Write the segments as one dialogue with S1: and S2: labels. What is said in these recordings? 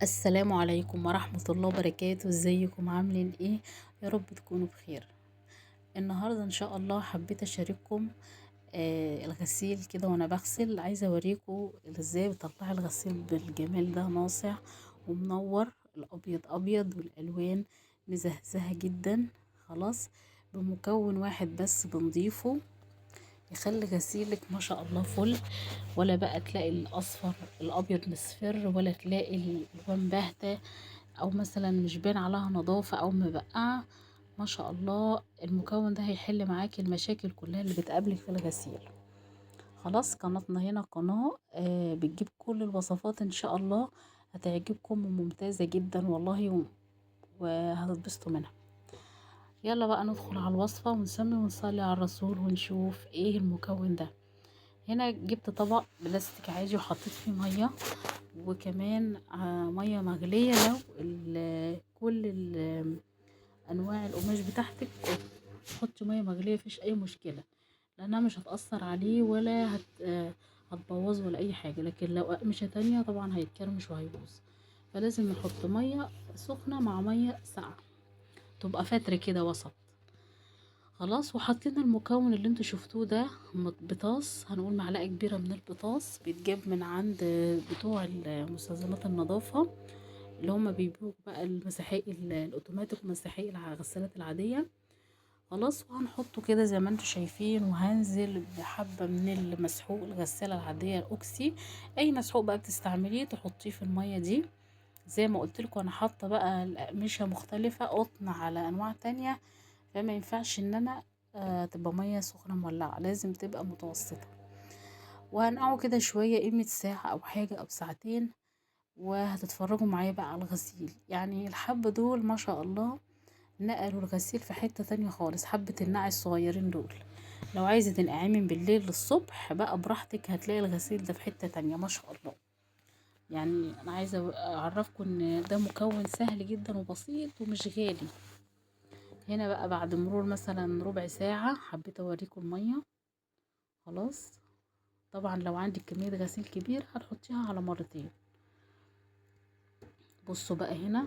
S1: السلام عليكم ورحمة الله وبركاته. ازيكم عاملين ايه؟ يا رب تكونوا بخير. النهاردة ان شاء الله حبيت اشارككم الغسيل كده. وانا بغسل عايزة اوريكم ازاي بطلع الغسيل بالجمال ده، ناصع ومنور، الابيض ابيض والالوان مزهزهة جدا. خلاص، بمكون واحد بس بنضيفه يخلي غسيلك ما شاء الله فل. ولا بقى تلاقي الاصفر الابيض مصفر، ولا تلاقي الالوان باهته او مثلا مش باين عليها نظافه او مبقعه. ما شاء الله المكون ده هيحل معاكي المشاكل كلها اللي بتقابلك في الغسيل. خلاص، قناتنا هنا قناه بتجيب كل الوصفات ان شاء الله، هتعجبكم وممتازه جدا والله وهتتبسطوا منها. يلا بقى ندخل على الوصفه ونسمي ونصلي على الرسول ونشوف ايه المكون ده. هنا جبت طبق بلاستيك عادي وحطيت فيه ميه، وكمان ميه مغليه. لو كل انواع القماش بتاعتك تحطي ميه مغليه مفيش اي مشكله، لانها مش هتاثر عليه ولا هتبوظه ولا اي حاجه. لكن لو اقمشه تانية طبعا هيتكرمش وهيبوظ، فلازم نحط ميه سخنه مع ميه ساقعه تبقى فتره كده وسط. خلاص، وحطينا المكون اللي انتوا شفتوه ده. بطاس، هنقول معلقه كبيره من البطاس، بيتجاب من عند بتوع مستلزمات النظافه اللي هما بيبيعوا بقى المساحيق الاوتوماتيك ومساحيق الغسالات العاديه. خلاص، وهنحطه كده زي ما انتوا شايفين، وهنزل بحبه من المسحوق الغساله العاديه الاوكسي. اي مسحوق بقى بتستعمليه تحطيه في الميه دي. زي ما قلت لكم انا حاطه بقى الاقمشه مختلفه، قطن على انواع تانية، فما ينفعش ان انا تبقى ميه سخنه مولعه، لازم تبقى متوسطه. وهنقعه كده شويه، قيمه ساعه او حاجه او ساعتين، وهتتفرجوا معايا بقى على الغسيل. يعني الحبه دول ما شاء الله نقلوا الغسيل في حته تانية خالص. حبه النقع الصغيرين دول لو عايزه تنقعيه من بالليل للصبح بقى براحتك، هتلاقي الغسيل ده في حته تانية ما شاء الله. يعني انا عايزه اعرفكم ان ده مكون سهل جدا وبسيط ومش غالي. هنا بقى بعد مرور مثلا ربع ساعة حبيت اوريكم المية. خلاص، طبعا لو عندك كمية غسيل كبير هتحطيها على مرتين. بصوا بقى هنا،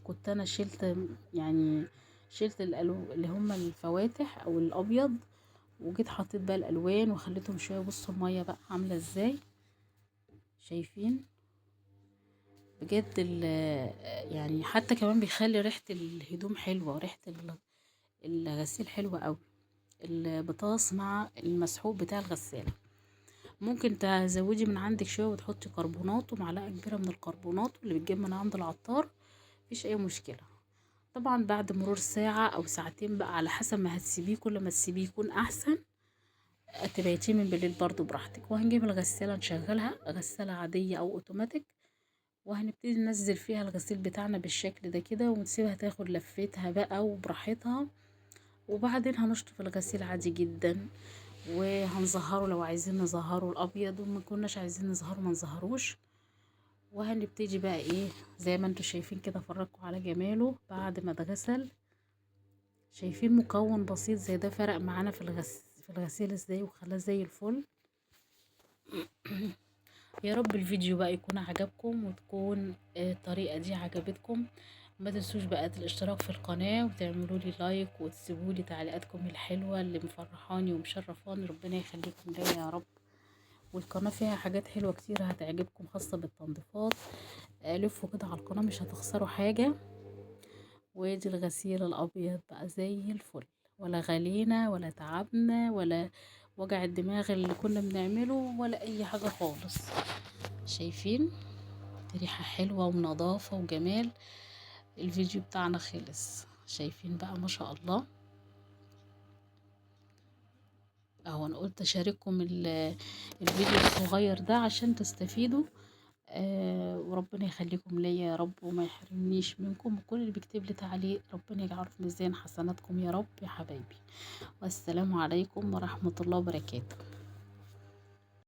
S1: كنت انا شلت، يعني شلت اللي هما الفواتح او الابيض، وجيت حطيت بقى الالوان وخليتهم شوية. بصوا المية بقى عاملة ازاي، شايفين؟ بجد يعني حتى كمان بيخلي ريحة الهدوم حلوة، وريحة الغسيل حلوة قوي. البطاطس مع المسحوق بتاع الغسالة. ممكن تزودي من عندك شوية وتحطي كربونات، ومعلقة كبيرة من الكربونات اللي بتجيب من عند العطار، مفيش اي مشكلة. طبعا بعد مرور ساعة او ساعتين بقى على حسب ما هتسيبيه، كل ما تسيبيه يكون احسن. تبيتيه من بالليل برضو براحتك. وهنجيب الغسالة نشغلها، غسالة عادية او اوتوماتيك، وهنبتدي ننزل فيها الغسيل بتاعنا بالشكل ده كده، ونسيبها تاخد لفتها بقى وبراحتها. وبعدين هنشطف الغسيل عادي جدا، وهنظهره لو عايزين نظهره الابيض، وما كناش عايزين نظهره ما نظهروش. وهنبتدي بقى ايه، زي ما انتوا شايفين كده، فرجكم على جماله بعد ما اتغسل. شايفين مكون بسيط زي ده فرق معانا في الغسيل ازاي، وخلاه زي الفل. يا رب الفيديو بقى يكون عجبكم، وتكون الطريقة دي عجبتكم. ما تنسوش بقى الاشتراك في القناة، وتعملوا لي لايك، وتسيبوا لي تعليقاتكم الحلوة اللي مفرحاني ومشرفاني. ربنا يخليكم ليا يا رب. والقناة فيها حاجات حلوة كتير هتعجبكم خاصة بالتنظيفات. لفوا كده على القناة مش هتخسروا حاجة. وادي الغسيل الابيض بقى زي الفل، ولا غلينا ولا تعبنا ولا وجع الدماغ اللي كنا بنعمله ولا اي حاجة خالص. شايفين ريحة حلوة ونظافة وجمال. الفيديو بتاعنا خلص، شايفين بقى ما شاء الله. اهو انا قلت اشارككم الفيديو الصغير ده عشان تستفيدوا. وربنا يخليكم ليا يا رب، وما يحرمنيش منكم. وكل اللي بيكتب لي تعليق ربنا يجعله في ميزان حسناتكم يا رب يا حبايبي. والسلام عليكم ورحمة الله وبركاته.